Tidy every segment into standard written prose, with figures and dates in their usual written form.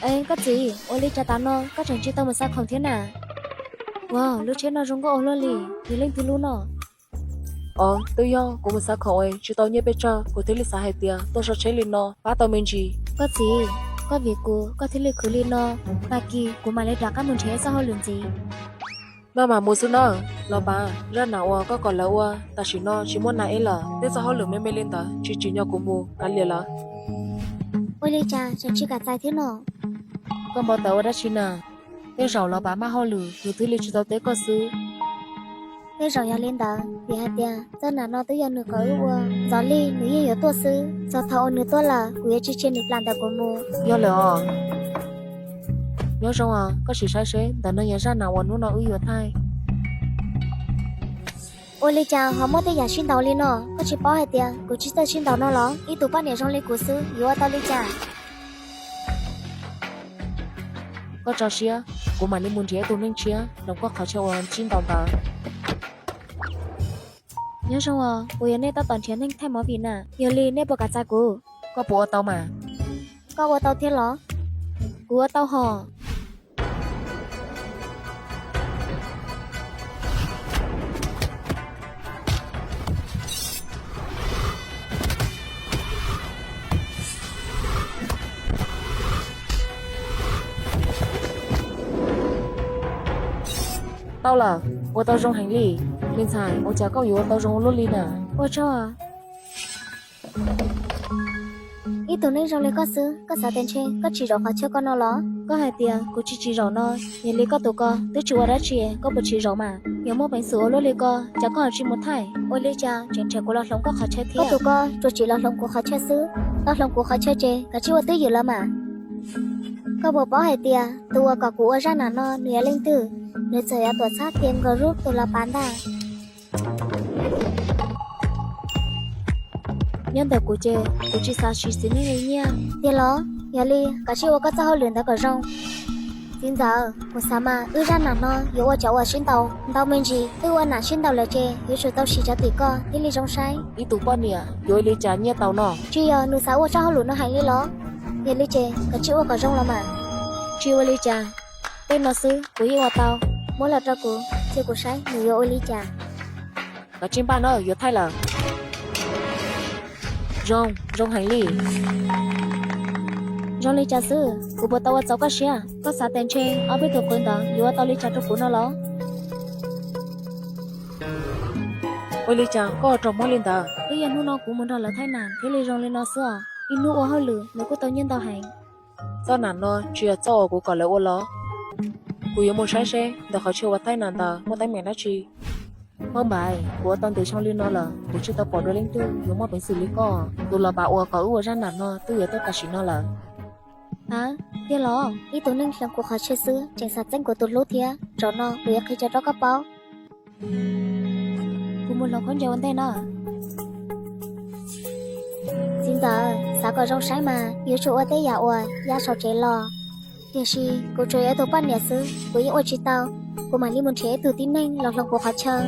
Ê, có gì? Ôi lý cha tao nó, có chẳng chi tao mà sao không thế nào? Wow, lúc chết nó rong có ôn luôn lì, thì lên từ luôn nó. Tôi do cũng sao không ấy, chỉ tao nhớ bây giờ, của thế lịch xã hay tiệt, tôi sẽ chế lên nó, ba tao mình gì. Có gì? Có việc của, có thể lịch khử lên nó. Bà kỳ, của mà lấy ra các môn trẻ sao hơn lượng gì? Nó mà mua số nó, lo bà, ra nào có còn là ta chỉ nó chỉ muốn này là, thế sao họ lượng mê mê lên ta, chỉ nhau cũng mua, cả liền là. Ôi lý cha, chẳng chi cả tài thế nó. Con bảo tao đã chỉ nè, thế rồi lo bà mà họ lử, từ thứ lịch chỉ tao tế có xứ. Thế rồi ya lên đó, vì hai tia, cho là nó tới giờ nửa có ưu. Gió ly, nữ yên yếu tua sư, do thao nửa tua là, của yêu chi trên nửa plan đạo của mù. Do lỡ nhớ xong có chỉ sai sẽ,แต่nó nhận ra nào nó nó ưu thay. Ôi lý cha, họ mất tới giờ xin đầu lên nó, có chỉ bỏ hai tia, của chỉ tới xin đầu nó ló, ý tụ bắt nè trong lên của sư, yếu tao lý cha. Có trò xía, của mà nên muốn trẻ tôi nên chia, đồng có khó chịu chín tàu tờ. Nhớ xong rồi, của yêu nên tao toàn chiến nên thay máu vì nè, yêu ly nên bỏ cả cha của. Có bộ tao mà. Có bộ tao thiên ló, của tao hò. Tao là, của tao trong hành lý, nên xài, của cháu có yếu tao trong luôn đi nè. Ôi cho à? Ý tụi nên trong lấy có sư, có sao tên trên, có chỉ rõ khó cho con nó ló. Có hai tiền, của chỉ rõ nó, nhìn lấy có tụi con, tụi chủ ở đó chị, có một chỉ rõ mà. Nếu mua bánh sữa luôn lấy con, cháu có chỉ một thải. Ôi lấy cha, chuyện trẻ của lọt lông có khó chơi thiệt. Có tụi con, rồi chỉ lọt lông của khó chơi sư, lọt lông của khó chơi chê, cả chỉ một tí gì lắm mà. Có bộ bỏ hai tiền, tụi có của ra nà nó, nửa linh tử, nửa trời tuột sát tiền gờ rút tụi là bán đà. Nhân đời của chị sao chỉ xin người nha. Tiền đó, nhà ly, cả chị có sao luyện ta cả rong. Xin giờ, một sao mà, ra nà nó, yếu ở cháu ở trên tàu, tàu mình gì, ở nà trên tàu là chị, yếu chỗ tàu chỉ cho tỷ co, đi ly trong say. Ý tụ bọn nè, yếu lý trả nhé tao nọ. Chị ở nửa sáu ở cháu luyện nó hành ly đó. Nhà ly chị, cả chị ở cả rong là mà. Chị ở ly trà, tên nó sư, của yếu ở tàu, mỗi là cho của, chị của say, nửa ở ly trà. Cả trên ba nó yếu thay là. Rong hành lý. Rong ly trà sư, của bộ tàu ở cháu có xia, có sao tên trên, ở bên thuộc quân đó, yếu ở tàu ly trà cho của nó đó. Ôi lý trả, có trò mó lên tờ. Cái giờ nó cũng muốn là thay nản, thế lấy rong lên nó xưa. Inu ở hơi lửa, nó có tàu nhân tàu hành. Do nản nó, chưa cho của cả lỡ ô ló. Của yếu một sai xe, đã khó chịu thay nản tờ, một tay mẹ đã chi. Mong bài, của tao từ trong liên nó là, của chưa tao bỏ đôi lên tư, yếu một bánh xử lý co. Tụi là bà ua có ua ra nản nó, tư yếu tao cả chỉ nó là. Hả? Thế lo, ý tụi nên làm cuộc họ chơi xứ, chẳng sạch danh của tụi lốt thia, cho nó, bây giờ khi cho đó các báo. Cũng muốn lòng con dâu anh tay nó. Xin giờ, sao có rong sái mà, yếu chỗ ở tay giả ua, giá sầu chế lo. Điều gì, cô chơi ở tổ ban nhà xứ, với những ôi chị tao, cô mà đi muốn chế từ tin nhanh, lòng lòng cuộc họ chơi.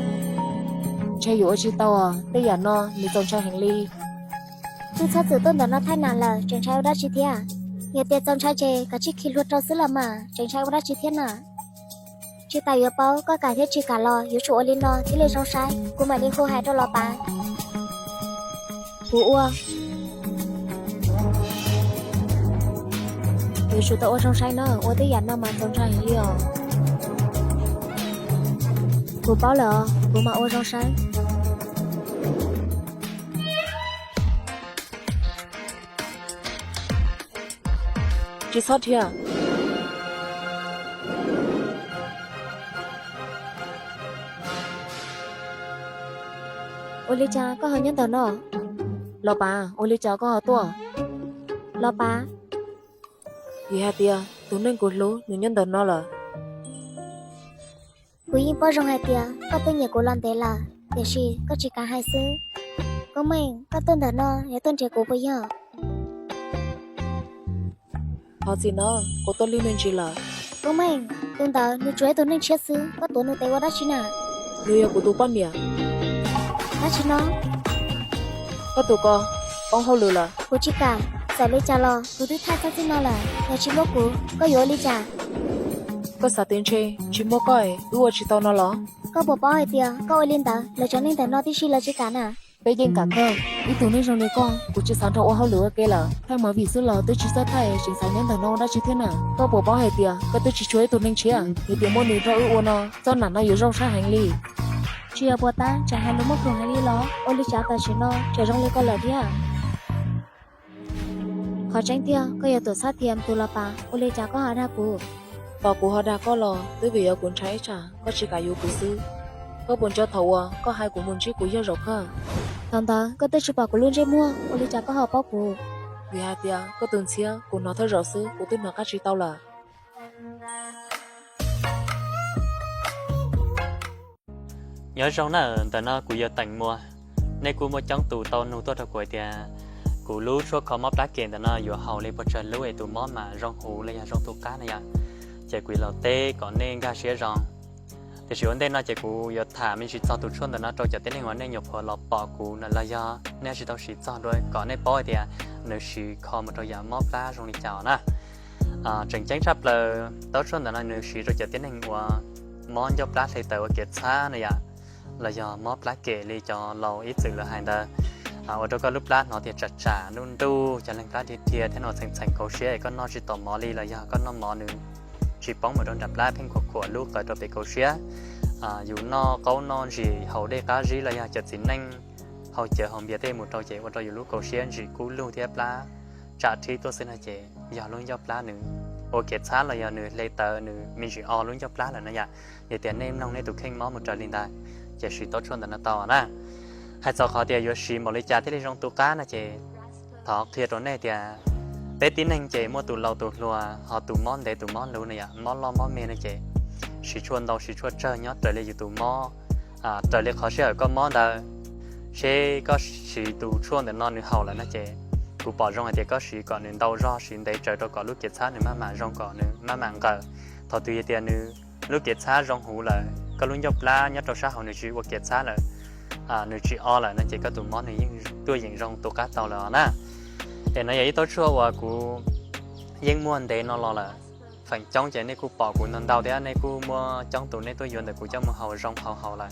Chơi yếu chi tao tây giả nó, lý dòng cho hành lý. Cứ sao tự tôn đó nó thay nản là, chẳng trai đã chi thia. Nhà tiền trong trai chê, cả chiếc khi luật trao xứ là mà, chẳng trai đã chi thiết nà. Chị tài yếu bao, có cả thiết chị cả lò, yếu chỗ lên nó, thì lên trong sai, cô mà đi khô hài cho lò bà. Cô ua. Yếu chỗ tao ở trong sai nó, ua tới dặn nó mà trong trai hình liều. Cô báo lỡ, cô mà ở trong sai. Chị sót thìa. Ôi lý cha, có hơi nhân tờ nó. Lò bà, ôi lý cháu có hả tua. Lò bà. Vì hà tia, tú nên cột lú, nhưng nhân tờ nó là. Cô yên bao rong hai tia, có tên nhà cô loan tế là, để gì, có chỉ cả hai xứ. Có mình, có tên tờ nó, để tên trẻ cô bây giờ. Họ gì nó, cô tôi lưu nên chỉ là. Có mình, tên tờ, nếu chú ấy tôi nên chết xứ, có tôi nên tế qua đó chứ nào. Lưu yêu của tú bọn nè. Đó chứ nó. Có tụ co, ông hô lừa là. Cô chỉ cả, giờ lấy trả lo cô thứ thay sao xin nó là nhà chị bố cũ có yếu lấy trả có sao tiền chơi chỉ mua coi ưu chỉ tao nó lo có bộ bao hay tiền có ôi lên ta lấy cho nên ta nó tí xí là chỉ cả nè bây giờ cả cơ ý tưởng nên rằng này con của chị sáng thầu hao lửa kia là thay mà vì xưa là tôi chỉ sợ thay chỉ sáng nên thằng nó đã chỉ thế nào có bộ bao hay tiền có tôi chỉ chuối tôi nên chia thì tiền mua nửa rau ưu nó do nản nó yếu rau sa hành ly chị ở bộ ta chẳng hay lúc mất cùng hay đi lo ôi lấy trả ta chỉ nó chờ trong lấy con lợn thế à khó tránh tiền có giờ tuổi sát tiền tôi là bà ôi lấy trả có hả ra cụ tao của họ đã có lo tới vì ở cuốn trái trả có chỉ cả yếu của sư có buồn cho thầu có hai của muốn chỉ của yêu rộng hơn thằng ta có tới chụp bảo của luôn chơi mua ôi lấy trả có họ bao cụ vì hai tia có từng xia của nó thôi rõ sư của tôi nó các chị tao là nhớ trong nó tao nó của giờ tành mua nay của mua trắng tủ tao nấu tôi thật quậy thì của lú số khó móc đá kiện tao nó vừa hậu lên bật trời lú ấy tụ món mà rong hủ lên rong tụ cá này à chạy quỷ lẩu tê còn nên ga xía rong thì sự ổn định nó chạy của giờ thả mình chỉ cho tụ xuân tao nó trâu chạy tới nên nên nhập vào lọ bỏ của nó là do nên chỉ tao chỉ cho đôi còn nên bỏ thì nếu chỉ khó mà trâu giờ móc đá rong đi chảo nè trình tránh sắp là tao xuân tao nó nếu chỉ trâu chạy tới nên món dốc đá thì tao kiệt xa này à là do móp lá kệ li cho lâu ít sự là hành ta ở đó có lúc lá nó thì chặt chả luôn tu cho nên cá thì thiệt thế nó thành thành cầu xe có nó chỉ tỏ mò li là do có nó mò nữa chỉ bóng mà đón đập lá phim của lúc ở đó bị cầu xe dù nó có non gì hậu đây cá gì là do chặt xin nhanh hậu chờ hồng bia thêm một trâu chạy vào trâu dù lúc cầu xe chỉ cú luôn thì lá chặt thì tôi xin là chạy giờ luôn dốc lá nữa ok xa là giờ nữa lấy tờ nữa mình chỉ luôn dốc lá là nó vậy để tiền em nông này tụi khinh mó một trò linh tài chỉ suy tốt hơn là tao nè hay sau khó thì yoshi một lấy trà thế trong tủ cá nè chị thọ thiệt rồi này thì bé tín anh chị mua tủ lầu tủ lùa họ tủ món để tủ món luôn này à món lo món mê này chị chỉ chuồn đầu chỉ chuồn chơi nhót trời lấy tủ mò trời lấy khó chơi có món đó sẽ có chỉ tủ chuồn để non nữa hậu là nè chị tủ bỏ rong thì có chỉ còn nên đầu ro chỉ để trời đâu có lúc kiệt sát nữa mà rong còn nữa mà mảng cờ thọ tùy tiền nữa lúc kiệt sát rong hú là có luôn dọc lá nhát trâu sát họ nữ chỉ qua kiệt sát là nữ chỉ o là nó chỉ có tụi món này nhưng tôi dành rong tụi cá tàu là nè để nó vậy tôi chua và cụ dân mua để nó lo là phải trong cái này cụ bỏ cụ nâng đầu để này cụ mua trong tụi này tôi dọn để cụ cho mua hậu rong hậu là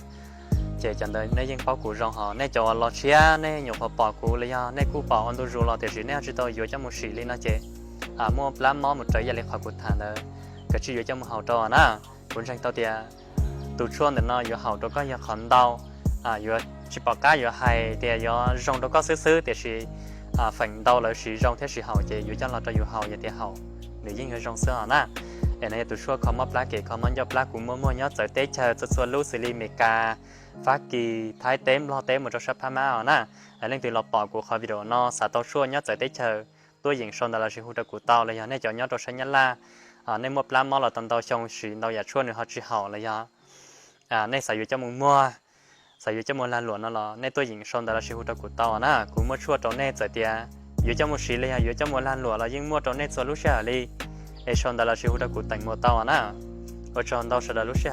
chỉ chẳng đợi này dân bao cụ rong họ này cho lo chia này nhục họ bỏ cụ là do này cụ bỏ anh tôi rồi lo thì chỉ này chỉ tôi dọn cho một xí lên nó chỉ mua lá món một trái gia lịch họ cụ thả là cái chỉ dọn cho một hậu trò nè cũng chẳng tao thì tụi chuồn thì nó vừa hậu đó có vừa khẩn đau vừa chỉ bỏ cá vừa hay thì vừa rong đó có xứ thì chỉ phần đau là chỉ rong thế chỉ hậu chỉ vừa cho nó cho vừa hậu vậy thì hậu nếu như người rong xưa nè cái này tụi chuồn không mất lá kì không mất dọc lá cũng mua nhớ tới tết chờ cho xuân lúa xử lý mì cà phát kỳ thái tém lo tém một trong sắp tham áo nè lên từ lọp bỏ của khỏi video nó xả tao chuồn nhớ tới tết chờ tôi dừng xong đó là chỉ hỗ trợ của tao là này cho nhớ cho sinh nhật la nên một plan món là tao trong chỉ tao giả chuồn nữa họ chỉ hậu là do nên sử dụng cho mùng mua sử dụng cho mùng lan luồn nó là nên tôi dừng xong đó là sự hỗ trợ của tao nè cũng mua chua trâu nên giờ thì dùng cho mùng xí này dùng cho mùng lan luồn là nhưng mua trâu nên cho lúc xe đi để xong đó là sự hỗ trợ của tỉnh một tao nè ở trong tao sẽ là lúc xe